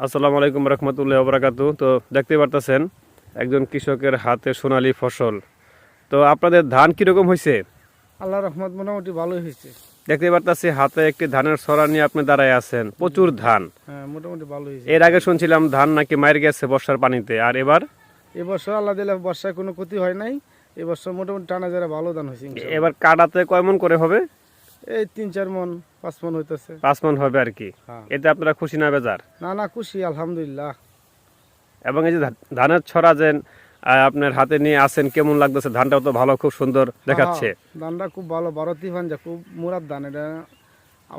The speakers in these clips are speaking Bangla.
আসসালামু আলাইকুম রহমতুল্লাহি ওয়া বারাকাতুহু। তো দেখতে পারতেছেন একজন কৃষকের হাতে সোনালী ফসল। তো আপনাদের ধান কিরকম হয়েছে? আল্লাহর রহমত মোটামুটি ভালোই হয়েছে। দেখতে পারতেছি হাতে একটি ধানের ছড়া নিয়ে আপনি দাঁড়ায় আছেন, প্রচুর ধান। হ্যাঁ, মোটামুটি ভালোই হয়েছে। এর আগে শুনছিলাম ধান নাকি মার গেছে বর্ষার পানিতে, আর এবার এবছর আল্লাহ দিলে বর্ষায় কোনো ক্ষতি হয় নাই। এবছর মোটামুটি টানা যারা ভালো ধান হয়েছে ইনশাআল্লাহ। এবার কাটাতে কয় মন করে হবে? এই 3-4 মন 5 মন হইতেছে। 5 মন হবে আর কি। হ্যাঁ। এতে আপনারা খুশি না বেজার? না খুশি আলহামদুলিল্লাহ। এবং এই যে ধানের ছড়া যে আপনার হাতে নিয়ে আছেন, কেমন লাগতেছে? ধানটাও তো ভালো, খুব সুন্দর দেখাচ্ছে। ধানটা খুব ভালো, ভারতী ভাঞ্জা খুব মুরাদ ধান, এটা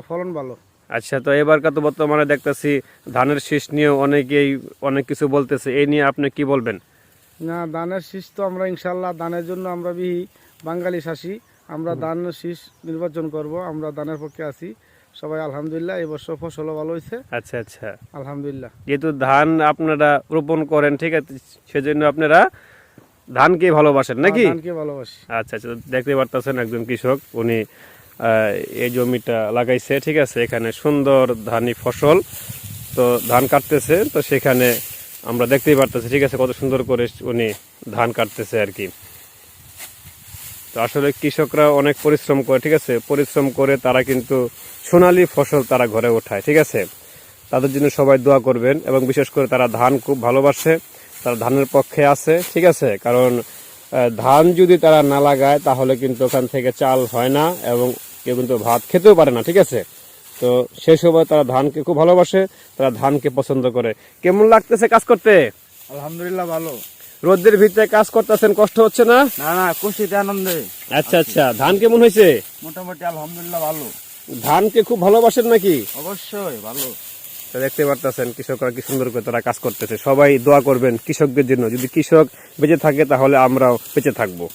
ফলন ভালো। আচ্ছা, তো এবারকার তো বর্তমানে দেখতেছি ধানের শীষ নিয়ে অনেকেই অনেক কিছু বলতেছে, এই নিয়ে আপনি কি বলবেন? না, ধানের শীষ তো আমরা ইনশাআল্লাহ ধানের জন্য আমরা বাঙালি শাসী, আমরা ধানের শীষ নির্বাচন করব। আমরা ধানের পক্ষে আছি সবাই আলহামদুলিল্লাহ। এবছর ফসলও ভালো হয়েছে আচ্ছা আচ্ছা, আলহামদুলিল্লাহ। যেহেতু ধান আপনারা রোপণ করেন, ঠিক আছে, সেজন্য আপনারা ধানকে ভালোবাসেন নাকি? ধানকে ভালোবাসি। আচ্ছা আচ্ছা, দেখতে পারতেছেন একজন কৃষক, উনি এই জমিটা লাগাইছে, ঠিক আছে, এখানে সুন্দর ধানি ফসল, তো ধান কাটতেছে, তো সেখানে আমরা দেখতেই পারতেছি, ঠিক আছে, কত সুন্দর করে উনি ধান কাটতেছে আর কি। তো আসলে কৃষকরা অনেক পরিশ্রম করে, ঠিক আছে, পরিশ্রম করে তারা কিন্তু সোনালী ফসল তারা ঘরে ওঠায়, ঠিক আছে। তাদের জন্য সবাই দোয়া করবেন, এবং বিশেষ করে তারা ধান খুব ভালোবাসে, তারা ধানের পক্ষে আছে, ঠিক আছে, কারণ ধান যদি তারা না লাগায় তাহলে কিন্তু ওখান থেকে চাল হয় না, এবং কেউ কিন্তু ভাত খেতেও পারে না, ঠিক আছে। তো সেই সময় তারা ধানকে খুব ভালোবাসে, তারা ধানকে পছন্দ করে। কেমন লাগতেছে কাজ করতে? আলহামদুলিল্লাহ ভালো। রোদের ভিতরে কাজ করতেছেন, কষ্ট হচ্ছে না? না খুশিতে আনন্দে। আচ্ছা আচ্ছা, ধান কেমন হয়েছে? মোটামুটি আলহামদুলিল্লাহ ভালো। ধানকে খুব ভালোবাসেন নাকি? অবশ্যই ভালো। তো দেখতে পারতেছেন কৃষকরা কি সুন্দর করে তারা কাজ করতেছে। সবাই দোয়া করবেন কৃষকদের জন্য, যদি কৃষক বেঁচে থাকে তাহলে আমরাও বেঁচে থাকবো।